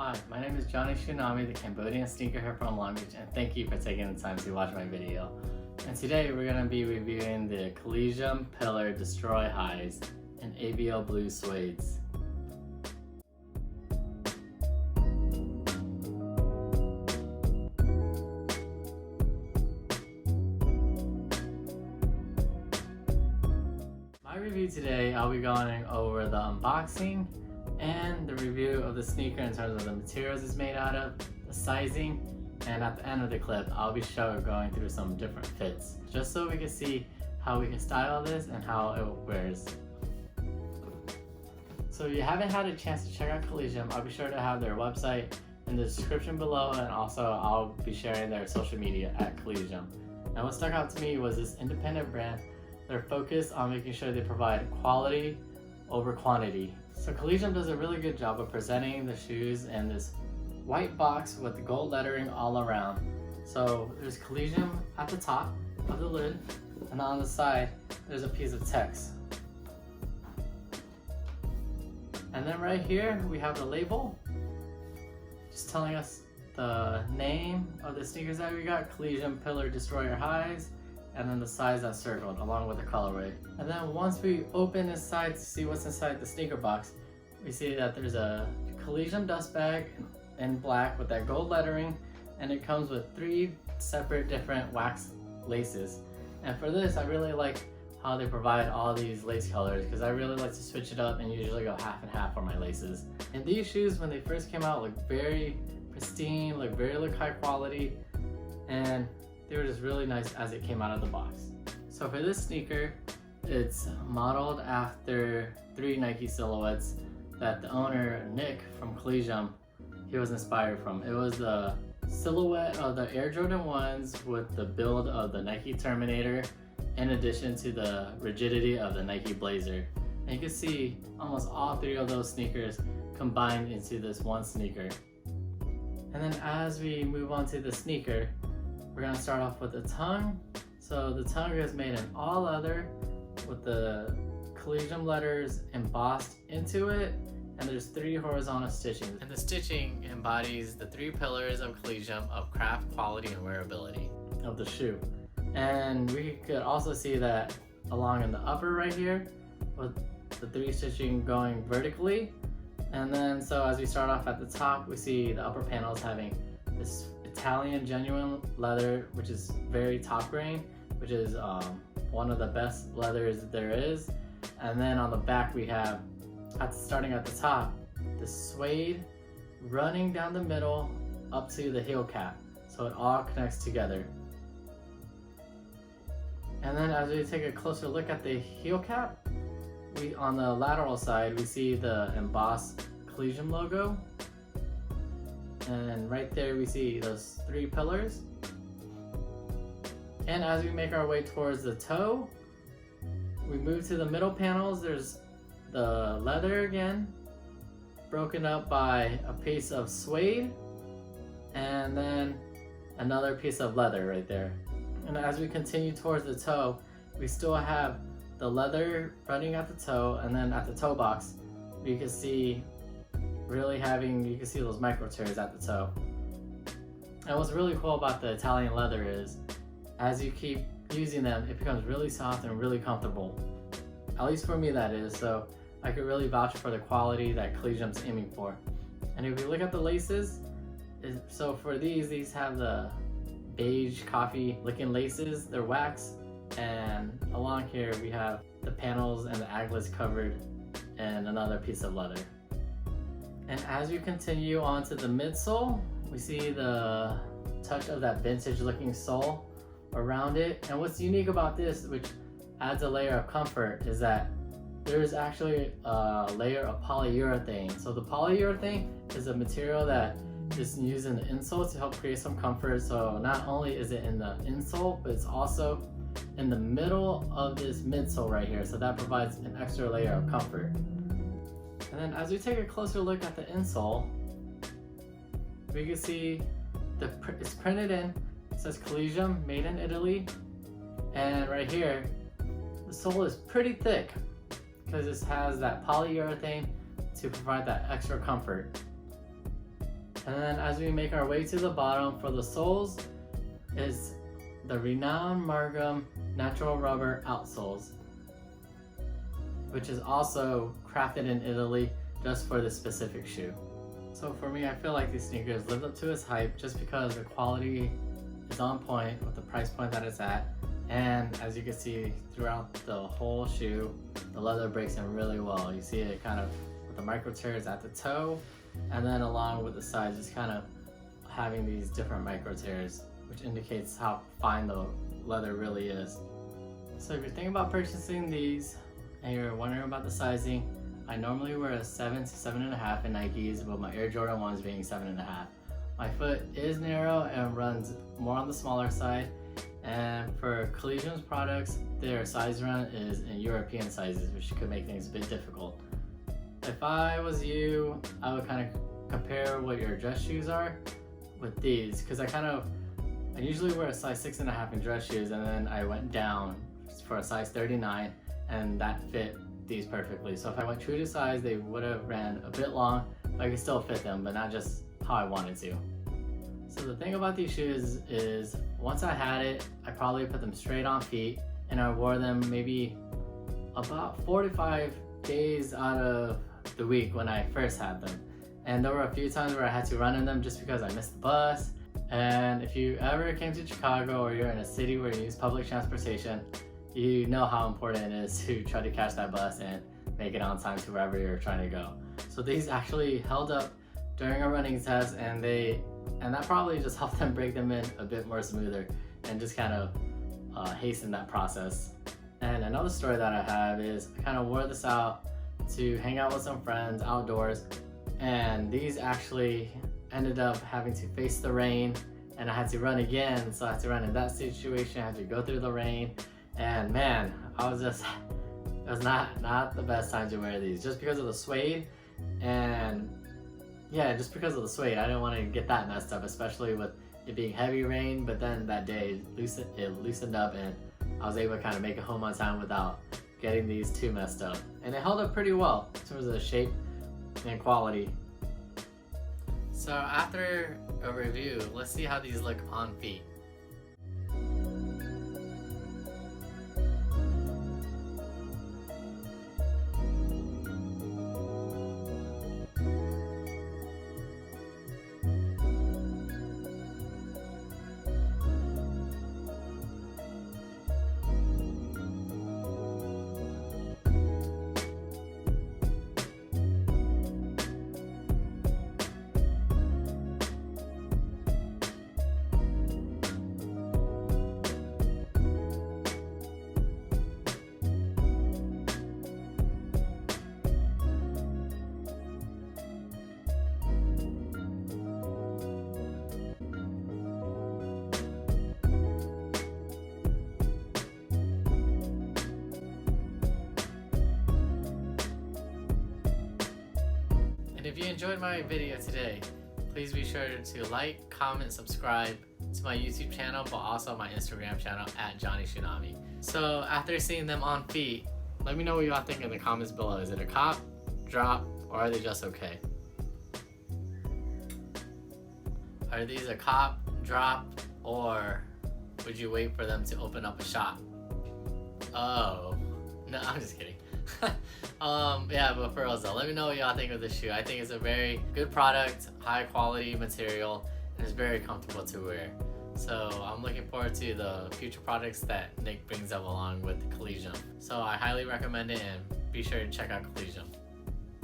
Hi, my name is Johnny Tsunami, the Cambodian sneakerhead from Long Beach, and thank you for taking the time to watch my video. And today we're going to be reviewing the Collegium Pillar Destroy Highs in Avio Blue Suedes. My review today, I'll be going over the unboxing and the review of the sneaker in terms of the materials it's made out of, the sizing, and at the end of the clip I'll be going through some different fits just so we can see how we can style this and how it wears. So if you haven't had a chance to check out Collegium, I'll be sure to have their website in the description below, and also I'll be sharing their social media at Collegium. Now what stuck out to me was this independent brand. They're focused on making sure they provide quality over quantity. So Collegium does a really good job of presenting the shoes in this white box with the gold lettering all around. So there's Collegium at the top of the lid, and on the side there's a piece of text. And then right here we have the label just telling us the name of the sneakers that we got, Collegium Pillar Destroyer Highs, and then the size that's circled along with the colorway. And then once we open this side to see what's inside the sneaker box, we see that there's a Collegium dust bag in black with that gold lettering, and it comes with 3 separate different wax laces. And for this, I really like how they provide all these lace colors, because I really like to switch it up and usually go half and half for my laces. And these shoes, when they first came out, looked very pristine, looked high quality, and they were just really nice as it came out of the box. So for this sneaker, it's modeled after 3 Nike silhouettes that the owner, Nick from Collegium, he was inspired from. It was the silhouette of the Air Jordan 1s with the build of the Nike Terminator, in addition to the rigidity of the Nike Blazer. And you can see almost all 3 of those sneakers combined into this one sneaker. And then as we move on to the sneaker, we're gonna start off with the tongue. So the tongue is made in all leather with the Collegium letters embossed into it, and there's 3 horizontal stitching. And the stitching embodies the 3 pillars of Collegium of craft, quality, and wearability of the shoe. And we could also see that along in the upper right here with the 3 stitching going vertically. And then so as we start off at the top, we see the upper panels having this Italian genuine leather, which is very top grain, which is one of the best leathers there is. And then on the back we have, starting at the top, the suede running down the middle up to the heel cap, so it all connects together. And then as we take a closer look at the heel cap, on the lateral side we see the embossed Collegium logo, and right there we see those 3 pillars. And as we make our way towards the toe, we move to the middle panels. There's the leather again, broken up by a piece of suede and then another piece of leather right there. And as we continue towards the toe, we still have the leather running at the toe, and then at the toe box you can see you can see those micro tears at the toe. And what's really cool about the Italian leather is, as you keep using them, it becomes really soft and really comfortable. At least for me that is, so I could really vouch for the quality that Collegium's aiming for. And if we look at the laces, so for these have the beige coffee looking laces, they're wax, and along here we have the panels and the aglets covered in another piece of leather. And as we continue on to the midsole, we see the touch of that vintage looking sole around it. And what's unique about this, which adds a layer of comfort, is that there's actually a layer of polyurethane. So the polyurethane is a material that is used in the insole to help create some comfort. So not only is it in the insole, but it's also in the middle of this midsole right here. So that provides an extra layer of comfort. And then as we take a closer look at the insole, we can see it's printed in. It says Collegium, made in Italy. And right here, the sole is pretty thick because this has that polyurethane to provide that extra comfort. And then as we make our way to the bottom, for the soles is the renowned Margam natural rubber outsoles, which is also crafted in Italy just for this specific shoe. So for me, I feel like these sneakers lived up to its hype just because the quality is on point with the price point that it's at. And as you can see throughout the whole shoe, the leather breaks in really well. You see it kind of with the micro tears at the toe, and then along with the sides, just kind of having these different micro tears, which indicates how fine the leather really is. So if you're thinking about purchasing these and you're wondering about the sizing, I normally wear a 7 to 7.5 in Nikes, but my Air Jordan 1s being 7.5. My foot is narrow and runs more on the smaller side, and for Collegium's products, their size run is in European sizes, which could make things a bit difficult. If I was you, I would kind of compare what your dress shoes are with these, because I usually wear a size 6.5 in dress shoes, and then I went down for a size 39, and that fit these perfectly. So if I went true to size, they would have ran a bit long, but I could still fit them, but not just how I wanted to. So the thing about these shoes is once I had it, I probably put them straight on feet, and I wore them maybe about 4 to 5 days out of the week when I first had them. And there were a few times where I had to run in them just because I missed the bus. And if you ever came to Chicago or you're in a city where you use public transportation, you know how important it is to try to catch that bus and make it on time to wherever you're trying to go. So these actually held up during a running test, and that probably just helped them break them in a bit more smoother and just kind of hasten that process. And another story that I have is I kind of wore this out to hang out with some friends outdoors, and these actually ended up having to face the rain, and I had to run again. So I had to run in that situation, I had to go through the rain, and man, it was not the best time to wear these just because of the suede. And yeah, just because of the suede, I didn't want to get that messed up, especially with it being heavy rain. But then that day it loosened up, and I was able to kind of make it home on time without getting these too messed up. And it held up pretty well in terms of the shape and quality. So after a review, let's see how these look on feet. And if you enjoyed my video today, please be sure to like, comment, subscribe to my YouTube channel, but also my Instagram channel at Johnny Tsunami. So after seeing them on feet, let me know what y'all think in the comments below. Is it a cop, drop, or are they just okay? Are these a cop, drop, or would you wait for them to open up a shop? Oh, no, I'm just kidding. Yeah, but for real though, let me know what y'all think of this shoe. I think it's a very good product, high quality material, and it's very comfortable to wear. So I'm looking forward to the future products that Nick brings up along with Collegium. So I highly recommend it, and be sure to check out Collegium.